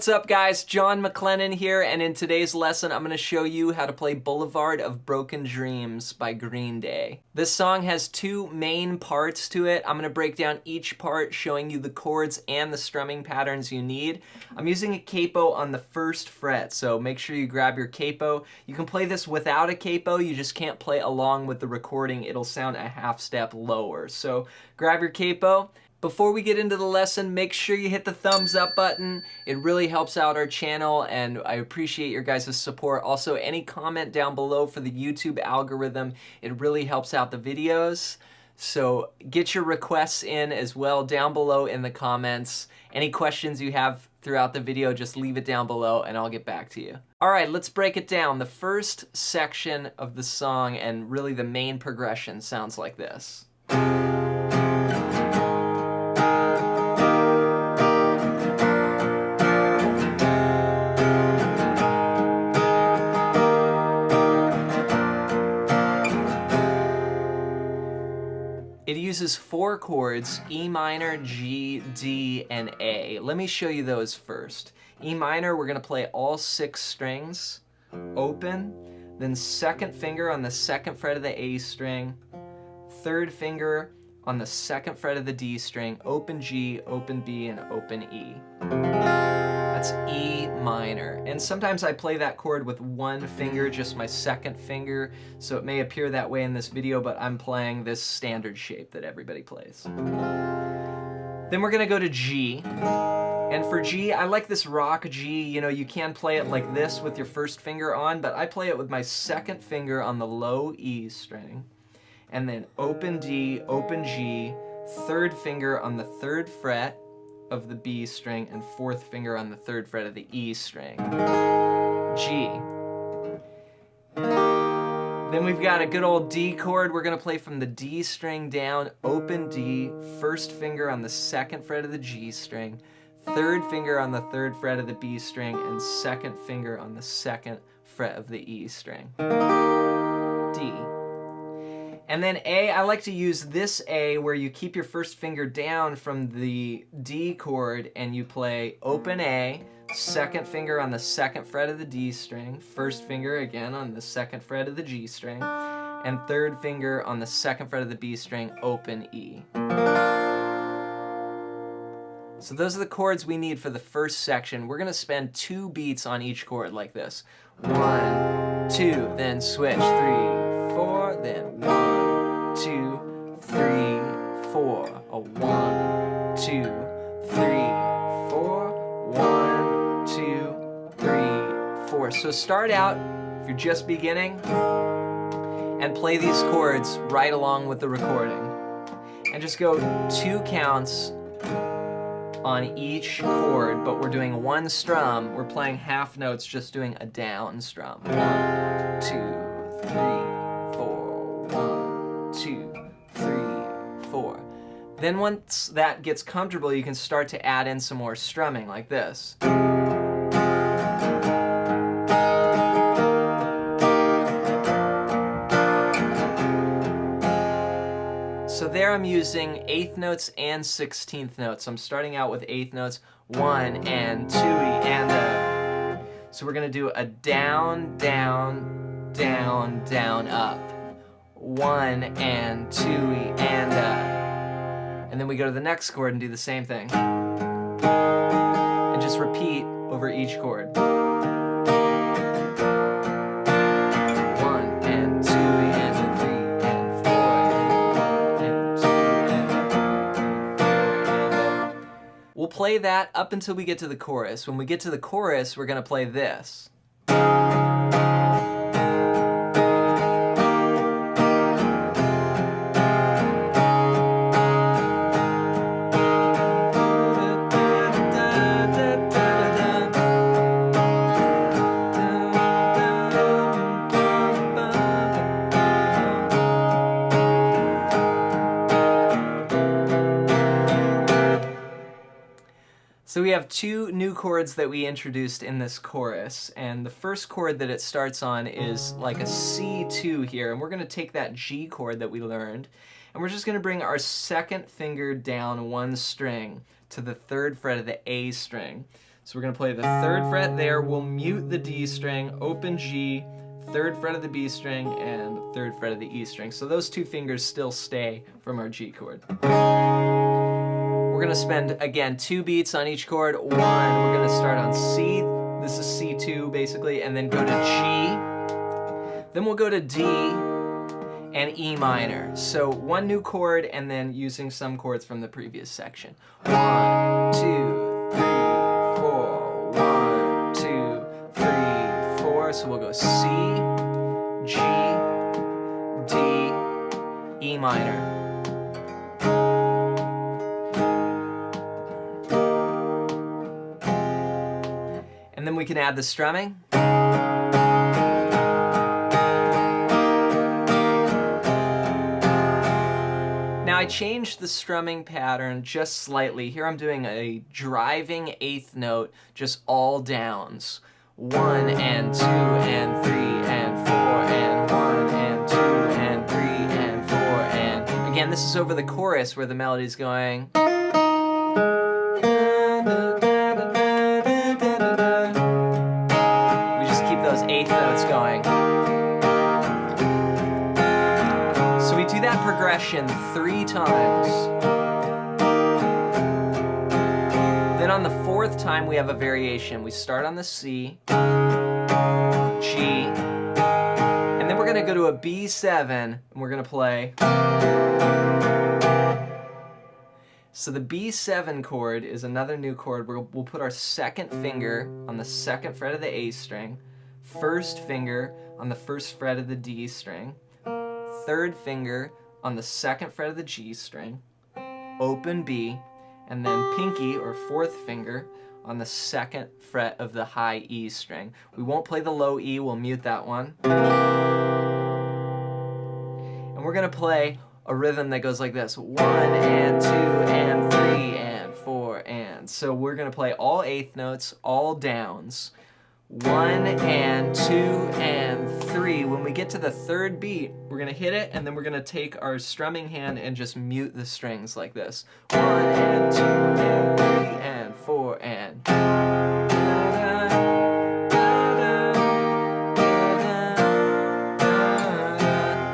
What's up guys, John McLennan here, and in today's lesson I'm going to show you how to play Boulevard of Broken Dreams by Green Day. This song has two main parts to it. I'm going to break down each part, showing you the chords and the strumming patterns you need. I'm using a capo on the first fret, so make sure you grab your capo. You can play this without a capo, you just can't play along with the recording. It'll sound a half step lower. So grab your capo. Before we get into the lesson, make sure you hit the thumbs up button. It really helps out our channel and I appreciate your guys' support. Also, any comment down below for the YouTube algorithm, it really helps out the videos. So get your requests in as well down below in the comments. Any questions you have throughout the video, just leave it down below and I'll get back to you. All right, let's break it down. The first section of the song and really the main progression sounds like this. It uses four chords, E minor, G, D, and A. Let me show you those first. E minor, we're gonna play all 6 strings, open, then second finger on the 2nd fret of the A string, 3rd finger on the 2nd fret of the D string, open G, open B, and open E. That's E minor. And sometimes I play that chord with one finger, just my 2nd finger, so it may appear that way in this video, but I'm playing this standard shape that everybody plays. Then we're gonna go to G. And for G, I like this rock G. You know, you can play it like this with your 1st finger on, but I play it with my 2nd finger on the low E string. And then open D, open G, 3rd finger on the 3rd fret of the B string, and 4th finger on the 3rd fret of the E string. G. Then we've got a good old D chord. We're gonna play from the D string down, open D, 1st finger on the 2nd fret of the G string, 3rd finger on the 3rd fret of the B string, and 2nd finger on the 2nd fret of the E string. D. And then A, I like to use this A where you keep your 1st finger down from the D chord and you play open A, 2nd finger on the 2nd fret of the D string, 1st finger again on the 2nd fret of the G string, and 3rd finger on the 2nd fret of the B string, open E. So those are the chords we need for the first section. We're gonna spend 2 beats on each chord like this. 1, 2, then switch, 3, 4, then 1, 2, 3, 4. A 1, 2, 3, 4. 1, 2, 3, 4. So start out, if you're just beginning, and play these chords right along with the recording. And just go 2 counts on each chord, but we're doing 1 strum. We're playing half notes, just doing a down strum. 1, 2, 3, 4. 1, 2, 3, 4. Then once that gets comfortable, you can start to add in some more strumming like this. So there I'm using 8th notes and 16th notes. I'm starting out with 8th notes, 1 and 2 and a. So we're gonna do a down, down, down, down, up. 1 and 2 and a. And then we go to the next chord and do the same thing. And just repeat over each chord. We'll play that up until we get to the chorus. When we get to the chorus, we're gonna play this. So we have 2 new chords that we introduced in this chorus, and the first chord that it starts on is like a C2 here, and we're going to take that G chord that we learned, and we're just going to bring our 2nd finger down 1 string to the 3rd fret of the A string. So we're gonna play the 3rd fret there, we'll mute the D string, open G, 3rd fret of the B string, and 3rd fret of the E string. So those 2 fingers still stay from our G chord. We're gonna spend, again, 2 beats on each chord. 1, we're gonna start on C, this is C2 basically, and then go to G. Then we'll go to D and E minor. So 1 new chord and then using some chords from the previous section. 1, 2, 3, 4, 1, 2, 3, 4. So we'll go C, G, D, E minor. And then we can add the strumming. Now I changed the strumming pattern just slightly. Here I'm doing a driving 8th note, just all downs. 1 and 2 and 3 and 4 and 1 and 2 and 3 and 4 and... Again, this is over the chorus where the melody's going... We just keep those 8th notes going. So we do that progression 3 times. Then on the 4th time we have a variation. We start on the C, G, and then we're gonna go to a B7 and we're gonna play. So the B7 chord is another new chord. We'll put our 2nd finger on the 2nd fret of the A string, 1st finger on the 1st fret of the D string, 3rd finger on the 2nd fret of the G string, open B, and then pinky or 4th finger on the 2nd fret of the high E string. We won't play the low E, we'll mute that one. And we're gonna play a rhythm that goes like this. 1 and 2 and 3 and 4 and... So we're gonna play all 8th notes, all downs. 1 and 2 and 3. When we get to the 3rd beat, we're gonna hit it and then we're gonna take our strumming hand and just mute the strings like this. 1 and 2 and 3 and 4 and...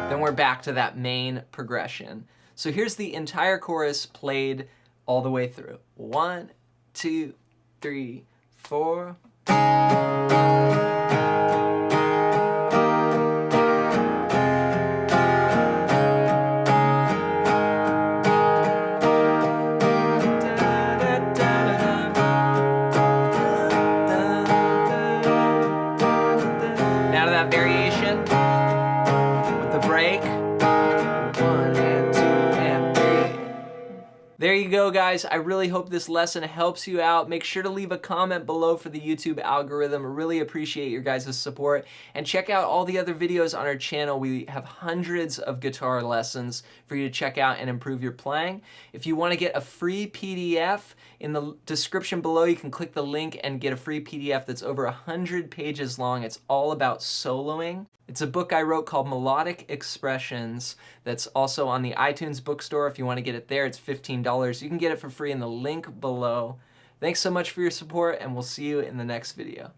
Then we're back to that main progression. So here's the entire chorus played all the way through. 1, 2, 3, 4... Now to that variation with the break. 1 and 2 and 3. There you go, guys. I really hope this lesson helps you out. Make sure to leave a comment below for the YouTube algorithm. I really appreciate your guys' support. And check out all the other videos on our channel. We have hundreds of guitar lessons for you to check out and improve your playing. If you want to get a free PDF, in the description below, you can click the link and get a free PDF that's over 100 pages long. It's all about soloing. It's a book I wrote called Melodic Expressions that's also on the iTunes bookstore. If you want to get it there, it's $15. You can get it for free in the link below. Thanks so much for your support, and we'll see you in the next video.